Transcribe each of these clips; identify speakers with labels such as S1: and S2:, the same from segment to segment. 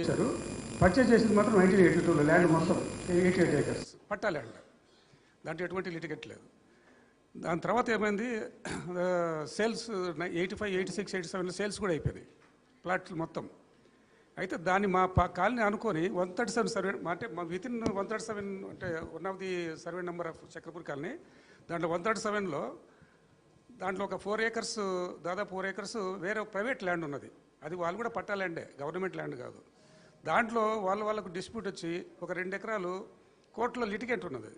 S1: చేశారు. పర్చేజ్ చేసింది మాత్రం 1982లో ల్యాండ్ మొత్తం 88 ఏకర్స్ పట్టా ల్యాండ్, దాంట్లో ఎటువంటి లిటిగేట్ లేదు. దాని తర్వాత ఏమైంది, సేల్స్ 85, 86, 87 సేల్స్ కూడా అయిపోయింది ప్లాట్లు మొత్తం. అయితే దాన్ని మా కాలనీ అనుకొని 137 సర్వే అంటే మా వితిన్ 137 అంటే one of the survey number of Chakrapur colony, దాంట్లో 137లో దాంట్లో ఒక 4 ఏకర్స్ దాదాపు 4 ఏకర్స్ వేరే ప్రైవేట్ ల్యాండ్ ఉన్నది. అది వాళ్ళు కూడా పట్టా ల్యాండే, గవర్నమెంట్ ల్యాండ్ కాదు. దాంట్లో వాళ్ళకు డిస్ప్యూట్ వచ్చి ఒక 2 ఎకరాలు కోర్టులో లిటిగేట్ ఉన్నది.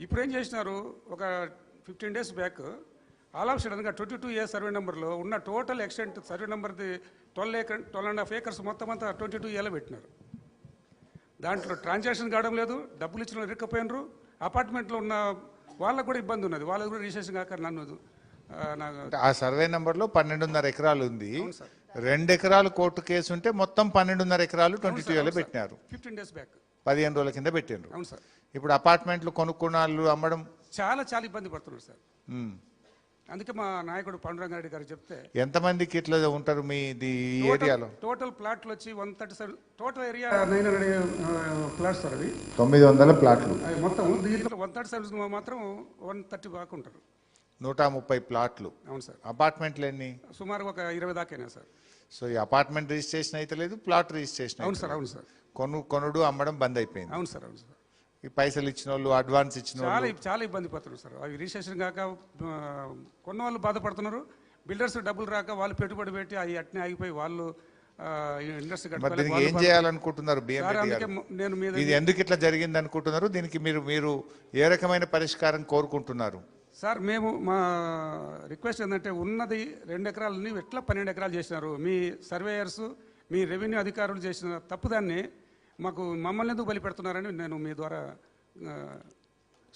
S1: ఇప్పుడు ఏం చేసినారు, ఒక 15 days బ్యాక్ ఆల్ ఆఫ్ సడన్గా 22A సర్వే నెంబర్లో ఉన్న టోటల్ ఎక్స్టెంట్ సర్వే నెంబర్ది 12.5 ఏకర్స్ మొత్తం అంతా 22Aలో పెట్టినారు. దాంట్లో ట్రాన్సాక్షన్ కావడం లేదు, డబ్బులు ఇచ్చిన ఇరుక్కపోయినరు. అపార్ట్మెంట్లో ఉన్న వాళ్ళకు కూడా ఇబ్బంది ఉన్నది, వాళ్ళకు కూడా రిజిస్ట్రేషన్ కాక నన్ను
S2: ఆ సర్వే నెంబర్లో 12.5 ఎకరాలు ఉంది. 2 ఎకరాలు కోర్టు కేసు ఉంటే మొత్తం 12.5 ఎకరాలు 22Aలో పెట్టినారు.
S1: 15 days బ్యాక్
S2: 15 రోజుల కింద పెట్టినారు.
S1: అవును సార్.
S2: ఇప్పుడు అపార్ట్మెంట్లు కొనుక్కున్నాళ్ళు అమ్మడం
S1: చాలా ఇబ్బంది పడుతున్నారు సార్. అందుకే మా నాయకుడు పాండురంగారెడ్డి గారు చెప్తే
S2: ఎంతమందికి ఇట్లా ఉంటారు మీ ఏరియాలో?
S1: టోటల్ ప్లాట్లు వచ్చి 137 టోటల్ ఏరియా 900 ప్లాట్స్ సార్. అవి
S2: 900 ప్లాట్లు
S1: మొత్తం. దీంట్లో 137 మాత్రం 130 దాకా ఉంటారు.
S2: 130 ప్లాట్లు.
S1: అవును సార్.
S2: అపార్ట్మెంట్లు ఎన్ని?
S1: సుమారు ఒక 20 దాకా సార్.
S2: సో ఈ అపార్ట్మెంట్ రిజిస్ట్రేషన్ అయితే లేదు, ప్లాట్ రిజిస్ట్రేషన్.
S1: అవును సార్. అవును సార్.
S2: కొనుడు అమ్మడం బంద్ అయిపోయింది.
S1: అవును సార్. అవును సార్.
S2: ఈ పైసలు ఇచ్చిన వాళ్ళు, అడ్వాన్స్ ఇచ్చిన వాళ్ళు
S1: చాలా ఇబ్బంది పడుతున్నారు సార్. అవి రిజిస్ట్రేషన్ కాక కొన్న వాళ్ళు బాధపడుతున్నారు. బిల్డర్స్ డబ్బులు రాక వాళ్ళు పెట్టుబడి పెట్టి అవి అట్నే ఆగిపోయి వాళ్ళు ఇండస్ట్రీ
S2: దీనికి ఏం చేయాలనుకుంటున్నారు? ఇది ఎందుకు ఇట్లా జరిగింది అనుకుంటున్నారు? దీనికి మీరు ఏ రకమైన పరిష్కారం కోరుకుంటున్నారు?
S1: సార్ మేము మా రిక్వెస్ట్ ఏంటంటే, ఉన్నది 2 ఎకరాలని ఎట్లా 12 ఎకరాలు చేసినారు. మీ సర్వేయర్స్, మీ రెవెన్యూ అధికారులు చేసిన తప్పుదాన్ని మమ్మల్ని ఎందుకు బలి పెడుతున్నారని నేను మీ ద్వారా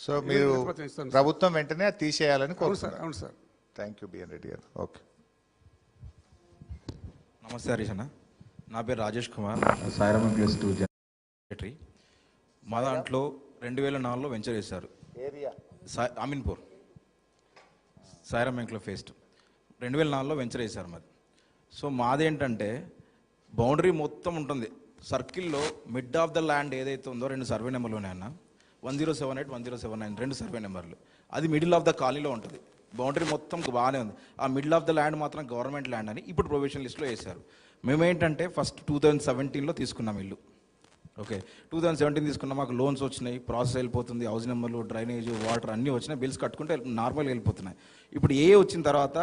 S2: సో మీరు ప్రభుత్వం వెంటనే తీసేయాలని కోరుతున్నారు.
S1: అవును sir.
S2: Thank you BN Reddy గారు. ఓకే.
S3: నమస్తే హరీష్ అన్న, నా పేరు రాజేష్ కుమార్, సాయిరామ్ ప్లస్ 2 సెక్రటరీ. మా దాంట్లో 2004లో వెంచర్ చేశారు, అమీన్పూర్ సాయిరామ్ ఎంక్లో ఫేస్ట్ 2004లో వెంచర్ వేశారు మాది. సో మాదేంటంటే బౌండరీ మొత్తం ఉంటుంది సర్కిల్లో. మిడ్ ఆఫ్ ద ల్యాండ్ ఏదైతే ఉందో 2 సర్వే నెంబర్లు ఉన్నాయన్న, 1078, 1079 2 సర్వే నెంబర్లు. అది మిడిల్ ఆఫ్ ద కాలనీలో ఉంటుంది. బౌండరీ మొత్తం బాగానే ఉంది. ఆ మిడిల్ ఆఫ్ ద ల్యాండ్ మాత్రం గవర్నమెంట్ ల్యాండ్ అని ఇప్పుడు ప్రొవిజన్ లిస్ట్లో వేశారు. మేమేంటంటే ఫస్ట్ 2017లో తీసుకున్నాం ఇల్లు. ఓకే, 2017 తీసుకున్నాం. మాకు లోన్స్ వచ్చినాయి, ప్రాసెస్ వెళ్ళిపోతుంది, హౌస్ నెంబర్లు, డ్రైనేజ్, వాటర్ అన్నీ వచ్చినాయి, బిల్స్ కట్టుకుంటే నార్మల్గా వెళ్ళిపోతున్నాయి. ఇప్పుడు వచ్చిన తర్వాత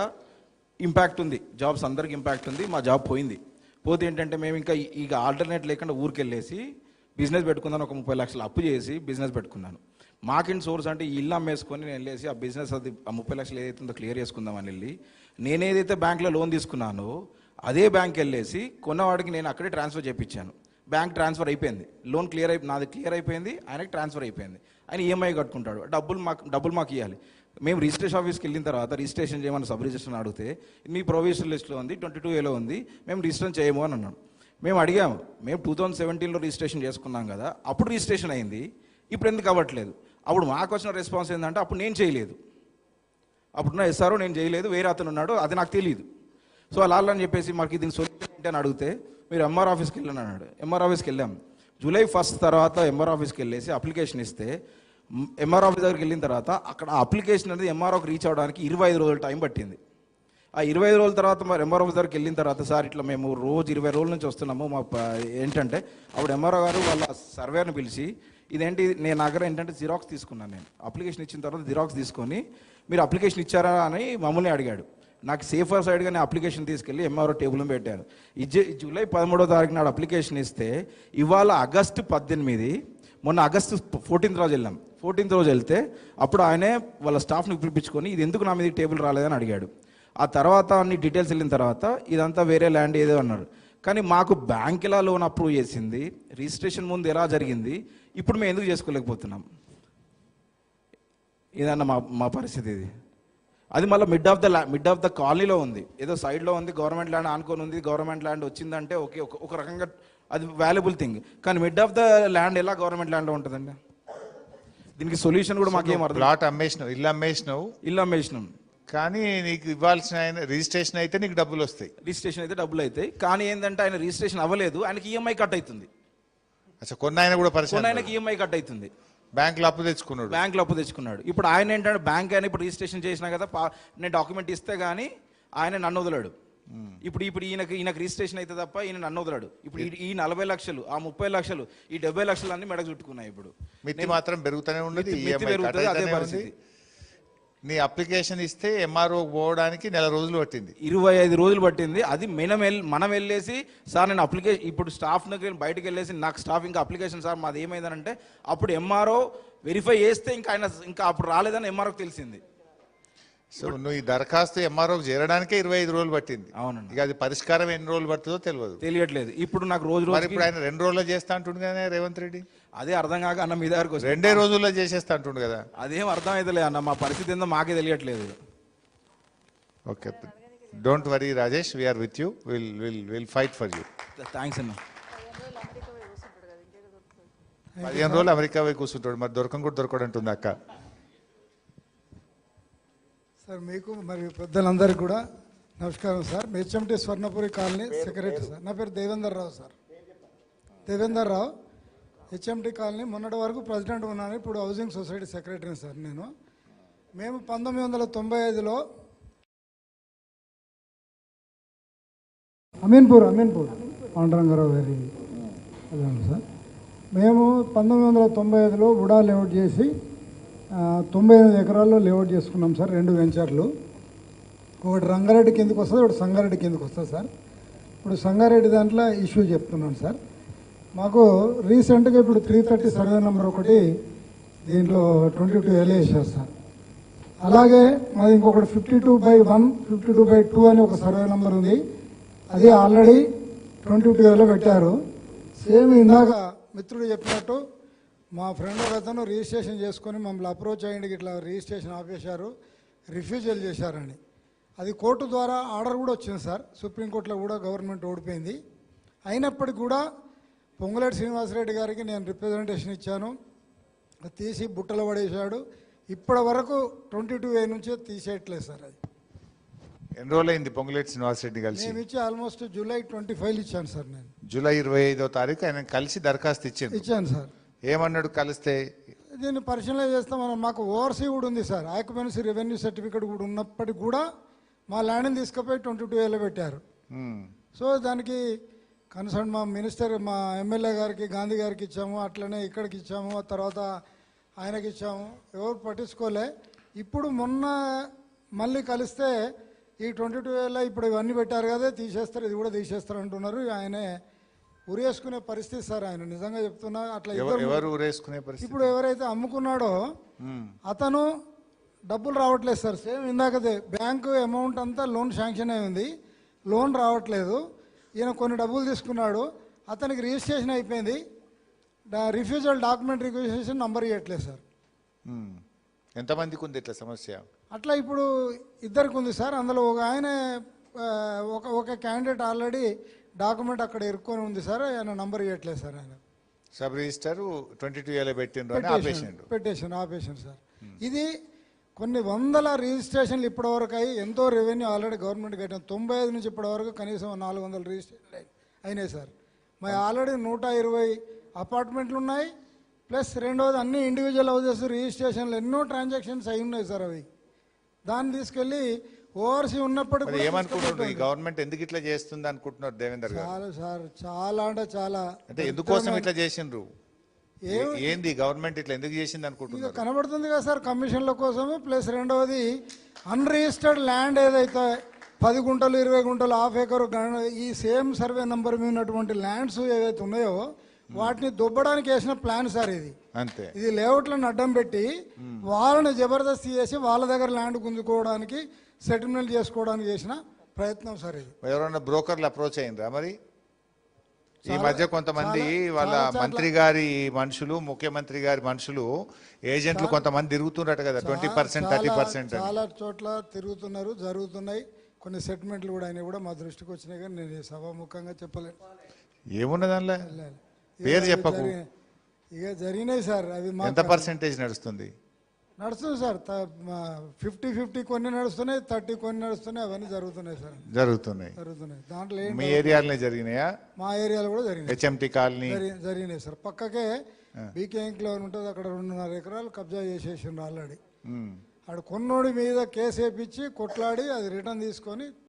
S3: ఇంపాక్ట్ ఉంది, జాబ్స్ అందరికి ఇంపాక్ట్ ఉంది. మా జాబ్ పోయింది. పోతే ఏంటంటే మేము ఇక ఆల్టర్నేట్ లేకుండా ఊరికి వెళ్ళేసి బిజినెస్ పెట్టుకుందాను. ఒక 30 లక్షలు అప్పు చేసి బిజినెస్ పెట్టుకున్నాను. మాకిన్ సోర్స్ అంటే ఈ ఇల్లు అమ్మేసుకొని నేను వెళ్ళేసి ఆ బిజినెస్ అది ఆ 30 లక్షలు ఏదైతే ఉందో క్లియర్ చేసుకుందామని వెళ్ళి, నేనేదైతే బ్యాంక్లో లోన్ తీసుకున్నానో అదే బ్యాంక్ వెళ్ళేసి కొన్నవాడికి నేను అక్కడే ట్రాన్స్ఫర్ చేయించాను. బ్యాంక్ ట్రాన్స్ఫర్ అయిపోయింది, లోన్ నాది క్లియర్ అయిపోయింది, ఆయనకి ట్రాన్స్ఫర్ అయిపోయింది. ఆయన ఈఎంఐ కట్టుకుంటాడు, డబ్బులు మాకు ఇవ్వాలి. మేము రిజిస్ట్రేషన్ ఆఫీస్కి వెళ్ళిన తర్వాత రిజిస్ట్రేషన్ చేయమని సబ్ రిజిస్ట్రేషన్ అడిగితే మీ ప్రొవిజన్ లిస్ట్లో ఉంది, 22Aలో ఉంది, మేము రిజిస్ట్రేషన్ చేయము అని అన్నాడు. మేము అడిగాము, మేము 2017లో రిజిస్ట్రేషన్ చేసుకున్నాం కదా, అప్పుడు రిజిస్ట్రేషన్ అయింది, ఇప్పుడు ఎందుకు అవ్వట్లేదు? అప్పుడు మాకు వచ్చిన రెస్పాన్స్ ఏంటంటే, అప్పుడు నేను చేయలేదు, అప్పుడున్న ఎస్ఆర్ఓ నేను చేయలేదు, వేరే అతను ఉన్నాడు, అది నాకు తెలియదు. సో అలా అని చెప్పేసి మాకు దీనికి సొల్యూషన్ ఏంటి అని అడిగితే, మీరు ఎంఆర్ ఆఫీస్కి వెళ్ళాను అన్నాడు. ఎంఆర్ ఆఫీస్కి వెళ్ళాం. July 1 తర్వాత ఎంఆర్ ఆఫీస్కి వెళ్ళేసి అప్లికేషన్ ఇస్తే, ఎంఆర్ ఆఫీస్ దగ్గరికి వెళ్ళిన తర్వాత అక్కడ అప్లికేషన్ అనేది ఎంఆర్ఓకి రీచ్ అవ్వడానికి 25 రోజులు టైం పట్టింది. ఆ 25 రోజుల తర్వాత మరి ఎంఆర్ ఆఫీస్ దగ్గరికి వెళ్ళిన తర్వాత, సార్ ఇట్లా మేము రోజు 20 రోజుల నుంచి వస్తున్నాము, మా ఏంటంటే అప్పుడు ఎంఆర్ఓ గారు వాళ్ళ సర్వేని పిలిచి, ఇదేంటి నేను దగ్గర ఏంటంటే జిరాక్స్ తీసుకున్నాను. నేను అప్లికేషన్ ఇచ్చిన తర్వాత జిరాక్స్ తీసుకొని మీరు అప్లికేషన్ ఇచ్చారా అని మమ్మల్ని అడిగాడు. నాకు సేఫర్ సైడ్గా నేను అప్లికేషన్ తీసుకెళ్ళి ఎంఆర్ఓ టేబుల్ పెట్టాను. July 13వ తారీఖు నాడు అప్లికేషన్ ఇస్తే, ఇవాళ August 18, మొన్న August 14th రోజు వెళ్ళాం. 14th రోజు వెళ్తే అప్పుడు ఆయనే వాళ్ళ స్టాఫ్ని పిలిపించుకొని ఇది ఎందుకు నా మీద టేబుల్ రాలేదని అడిగాడు. ఆ తర్వాత అన్ని డీటెయిల్స్ వెళ్ళిన తర్వాత ఇదంతా వేరే ల్యాండ్ ఏదో అన్నారు. కానీ మాకు బ్యాంక్ ఎలా లోన్ అప్రూవ్ చేసింది, రిజిస్ట్రేషన్ ముందు ఎలా జరిగింది, ఇప్పుడు మేము ఎందుకు చేసుకోలేకపోతున్నాం? ఇదన్న మా పరిస్థితి ఇది. అది మళ్ళీ మిడ్ ఆఫ్ ద కాలనీలో ఉంది, ఏదో సైడ్లో ఉంది, గవర్నమెంట్ ల్యాండ్ ఆనుకొని ఉంది. గవర్నమెంట్ ల్యాండ్ వచ్చిందంటే ఓకే, ఒక రకంగా అది వాల్యుబుల్ థింగ్. కానీ మిడ్ ఆఫ్ ద ల్యాండ్ ఎలా గవర్నమెంట్ ల్యాండ్లో ఉంటుందండి? దీనికి సొల్యూషన్ కూడా మాకేం అర్థం.
S2: ప్లాట్ అమ్మేసినావు, ఇల్లు అమ్మేసినావు, కానీ నీకు ఇవ్వాల్సిన రిజిస్ట్రేషన్ అయితే నీకు డబ్బులు వస్తాయి.
S3: రిజిస్ట్రేషన్ అయితే డబ్బులు అవుతాయి, కానీ ఏంటంటే ఆయన రిజిస్ట్రేషన్ అవ్వలేదు, ఆయనకి ఈఎంఐ కట్ అవుతుంది.
S2: అసలు కొన్ని ఆయన కూడా పరిస్థితి,
S3: ఆయనకి ఈఎంఐ కట్ అవుతుంది,
S2: బ్యాంకులో అప్పు తెచ్చుకున్నాడు.
S3: బ్యాంకులో అప్పు తెచ్చుకున్నాడు. ఇప్పుడు ఆయన ఏంటంటే బ్యాంక్ అని ఇప్పుడు రిజిస్ట్రేషన్ చేసినా కదా, నేను డాక్యుమెంట్ ఇస్తే కానీ ఆయన నన్ను వదలడు. ఇప్పుడు ఇప్పుడు ఈయనకి రిజిస్ట్రేషన్ అయితే తప్ప ఈయన నన్ను వదలడు. ఇప్పుడు ఈ 40 లక్షలు, ఆ 30 లక్షలు, ఈ 70 లక్షలు అన్ని మెడకు చుట్టుకున్నాయి. ఇప్పుడు
S2: మిత్తి మాత్రం పెరుగుతూనే ఉన్నది,
S3: పెరుగుతుంది, అదే పరిస్థితి.
S2: నీ అప్లికేషన్ ఇస్తే ఎంఆర్ఓ పోవడానికి 1 నెల రోజులు పట్టింది,
S3: 25 రోజులు పట్టింది. అది మనం వెళ్ళేసి సార్ నేను అప్లికేషన్, ఇప్పుడు స్టాఫ్ దగ్గర బయటకు వెళ్ళేసి నాకు స్టాఫ్ ఇంకా అప్లికేషన్ సార్ మాది ఏమైందనంటే అప్పుడు ఎంఆర్ఓ వెరిఫై చేస్తే ఇంకా ఆయన ఇంకా అప్పుడు రాలేదని ఎంఆర్ఓకి తెలిసింది.
S2: సో నువ్వు ఈ దరఖాస్తు ఎంఆర్ఓకి చేరడానికే 25 రోజులు పట్టింది.
S3: అవునండి.
S2: ఇక అది పరిష్కారం ఎన్ని రోజులు పడుతుందో
S3: తెలియట్లేదు. ఇప్పుడు నాకు రోజు
S2: ఇప్పుడు ఆయన 2 రోజుల్లో చేస్తా అంటుండు కదా రేవంత్ రెడ్డి.
S3: అదే అర్థం కాక అన్న మీ దగ్గరకు
S2: 2 రోజుల్లో చేసేస్తా అంటుండు కదా.
S3: అదేం అర్థం అవుతలే అన్న, మా పరిస్థితి ఏందో మాకే తెలియట్లేదు.
S2: Okay, don't worry Rajesh, we're with you, will fight for you.
S3: Thanks అన్న.
S2: 15 రోజులు అమెరికా పోయి కూర్చుంటాడు, మరి దొరకడం అంటుంది అక్క.
S4: సార్ మీకు మరి పెద్దలందరికీ కూడా నమస్కారం sir. HMT Swarnapuri colony secretary sir. నా పేరు దేవేందర్ రావు సార్, దేవేందర్ రావు, హెచ్ఎంటీ కాలనీ. మొన్నటి వరకు ప్రెసిడెంట్ ఉన్నాను, ఇప్పుడు హౌసింగ్ సొసైటీ సెక్రటరీని సార్ నేను. మేము 1995లో అమీన్పూర్ పాండురంగారావు గారి అదే సార్. మేము 1995లో ఉడా లేఅవుట్ చేసి 98 ఎకరాల్లో లేఅవుట్ చేసుకున్నాం సార్. 2 వెంచర్లు, ఒకటి రంగారెడ్డి కిందకు వస్తుంది, ఒకటి సంగారెడ్డి కిందకు వస్తుంది సార్. ఇప్పుడు సంగారెడ్డి దాంట్లో ఇష్యూ చెప్తున్నాను సార్. మాకు రీసెంట్గా ఇప్పుడు 330 సర్వే నెంబర్ ఒకటి దీంట్లో 22 వేసారు సార్. అలాగే మాది ఇంకొకటి 52/1, 52/2 అని ఒక సర్వే నెంబర్ ఉంది, అది ఆల్రెడీ 22 పెట్టారు. సేమ్ ఇందాక మిత్రుడు చెప్పినట్టు మా ఫ్రెండ్ ఒక అతను రిజిస్ట్రేషన్ చేసుకొని మమ్మల్ని అప్రోచ్ అయ్యింది, ఇట్లా రిజిస్ట్రేషన్ ఆపేశారు, రిఫ్యూజల్ చేశారని. అది కోర్టు ద్వారా ఆర్డర్ కూడా వచ్చింది సార్, సుప్రీంకోర్టులో కూడా గవర్నమెంట్ ఓడిపోయింది. అయినప్పటికీ కూడా పొంగులేటి శ్రీనివాసరెడ్డి గారికి నేను రిప్రజెంటేషన్ ఇచ్చాను, తీసి బుట్టలో పడేశాడు. ఇప్పటి వరకు 22A నుంచే తీసేయట్లేదు సార్. అది
S2: ఎన్ని రోజులు అయింది పొంగులేటి శ్రీనివాసరెడ్డి కలిసి?
S4: నేను ఇచ్చి ఆల్మోస్ట్ జూలై 25 ఇచ్చాను సార్. నేను
S2: జూలై 25వ తారీఖు ఆయన కలిసి దరఖాస్తు ఇచ్చాను
S4: సార్.
S2: ఏమన్నాడు? కలిస్తే
S4: దీన్ని పరిశీలన చేస్తామని. మాకు ఓవర్సీ కూడా ఉంది సార్, ఆక్యుపెన్సీ రెవెన్యూ సర్టిఫికేట్ కూడా ఉన్నప్పటికీ కూడా మా ల్యాండ్ని తీసుకుపోయి 22Aలో పెట్టారు. సో దానికి కన్సర్న్ మా మినిస్టర్, మా ఎమ్మెల్యే గారికి, గాంధీ గారికి ఇచ్చాము, అట్లనే ఇక్కడికి ఇచ్చాము, ఆ తర్వాత ఆయనకి ఇచ్చాము, ఎవరు పట్టించుకోలే. ఇప్పుడు మొన్న మళ్ళీ కలిస్తే ఈ 22Aలో ఇప్పుడు ఇవన్నీ పెట్టారు కదా, తీసేస్తారు, ఇది కూడా తీసేస్తారు అంటున్నారు. ఆయనే ఉరేసుకునే పరిస్థితి సార్. ఆయన నిజంగా చెప్తున్నా. అట్లా
S2: ఎవరు ఉరేసుకునే పరిస్థితి?
S4: ఇప్పుడు ఎవరైతే అమ్ముకున్నాడో అతను డబ్బులు రావట్లేదు సార్. సేమ్ ఇందాకదే బ్యాంకు అమౌంట్ అంతా లోన్ శాంక్షన్ అయి ఉంది, లోన్ రావట్లేదు. ఈయన కొన్ని డబ్బులు తీసుకున్నాడు, అతనికి రిజిస్ట్రేషన్ అయిపోయింది, రిఫ్యూజల్ డాక్యుమెంట్ రిక్వెజిషన్ నంబర్ ఇవ్వట్లేదు సార్.
S2: ఎంతమందికి ఉంది ఇట్లా సమస్య?
S4: అట్లా ఇప్పుడు 2కి ఉంది సార్. అందులో ఒక ఆయన ఒక క్యాండిడేట్ ఆల్రెడీ డాక్యుమెంట్ అక్కడ ఇరుక్కొని ఉంది సార్, ఆయన నంబర్ ఇవ్వట్లేదు సార్. ఆయన
S2: సబ్ రిజిస్టర్ 22Aలో
S4: పెట్టేసాను ఆపేసాను సార్. ఇది కొన్ని వందల రిజిస్ట్రేషన్లు ఇప్పటివరకు అయ్యి ఎంతో రెవెన్యూ ఆల్రెడీ గవర్నమెంట్ కట్టిన. 95 నుంచి ఇప్పటివరకు కనీసం 400 రిజిస్ట్రేషన్ అయినాయి సార్. మరి ఆల్రెడీ 120 అపార్ట్మెంట్లు ఉన్నాయి, ప్లస్ రెండవది అన్ని ఇండివిజువల్ హౌసెస్ రిజిస్ట్రేషన్లు ఎన్నో ట్రాన్సాక్షన్స్ అయి ఉన్నాయి సార్. అవి దాన్ని తీసుకెళ్ళి ఓవర్సీ ఉన్నప్పటికీ
S2: ఏమనుకుంటున్నారు? గవర్నమెంట్ ఎందుకు ఇట్లా చేస్తుంది అనుకుంటున్నారు దేవేందర్ గారు?
S4: చాలా సార్, చాలా అంటే చాలా.
S2: అంటే ఎందుకోసం ఇట్లా చేసిండ్రు? ఏంది గవర్నమెంట్ ఇట్లా ఎందుకు చేసింది అనుకుంటున్నారు?
S4: కనబడుతుంది కదా సార్, కమిషన్ల కోసము. ప్లస్ రెండవది అన్రిజిస్టర్డ్ ల్యాండ్ ఏదైతే 10 గుంటలు 20 గుంటలు హాఫ్ ఏకర్ ఈ సేమ్ సర్వే నెంబర్ మీద ఉన్నటువంటి ల్యాండ్స్ ఏవైతే ఉన్నాయో వాటిని దొబ్బడానికి వేసిన ప్లాన్ సార్ ఇది.
S2: అంతే.
S4: ఇది లేఅవుట్లను అడ్డం పెట్టి వాళ్ళని జబర్దస్తి చేసి వాళ్ళ దగ్గర ల్యాండ్ గుంజుకోవడానికి, సెటిల్మెంట్ చేసుకోవడానికి చేసిన ప్రయత్నం సార్ ఇది.
S2: ఎవరైనా బ్రోకర్లు అప్రోచ్ అయిందా మరి? ఈ మధ్య కొంతమంది వాళ్ళ మంత్రి గారి మనుషులు, ముఖ్యమంత్రి గారి మనుషులు, ఏజెంట్లు కొంతమంది తిరుగుతున్నట్టు కదా, 20% 30%.
S4: చాలా చోట్ల తిరుగుతున్నారు, జరుగుతున్నాయి. కొన్ని సెటిల్మెంట్లు కూడా అయినా కూడా మా దృష్టికి వచ్చినాయి, కానీ నేను సభాముఖంగా చెప్పలేను.
S2: ఏమున్నది దానిలో? పేరు చెప్పకు.
S4: ఇక జరిగినాయి సార్. అవి
S2: ఎంత పర్సెంటేజ్ నడుస్తుంది?
S4: నడుస్తుంది సార్ 50-50 కొన్ని నడుస్తున్నాయి, 30 కొన్ని నడుస్తున్నాయి, అవన్నీ జరుగుతున్నాయి సార్,
S2: జరుగుతున్నాయి.
S4: దాంట్లో
S2: మీ ఏరియాలోనే జరిగినాయా?
S4: మా ఏరియాలో కూడా జరిగినాయి,
S2: హెచ్ఎంటి కాలనీ
S4: జరిగినాయి సార్. పక్కకే బీకే ఎంక్లేవ్ ఉంటుంది, అక్కడ 2.5 ఎకరాలు కబ్జా చేసేసిండ్రు ఆల్రెడీ. ఆడు కొన్నోడి మీద కేసు వేపించి కొట్లాడి అది రిటర్న్ తీసుకొని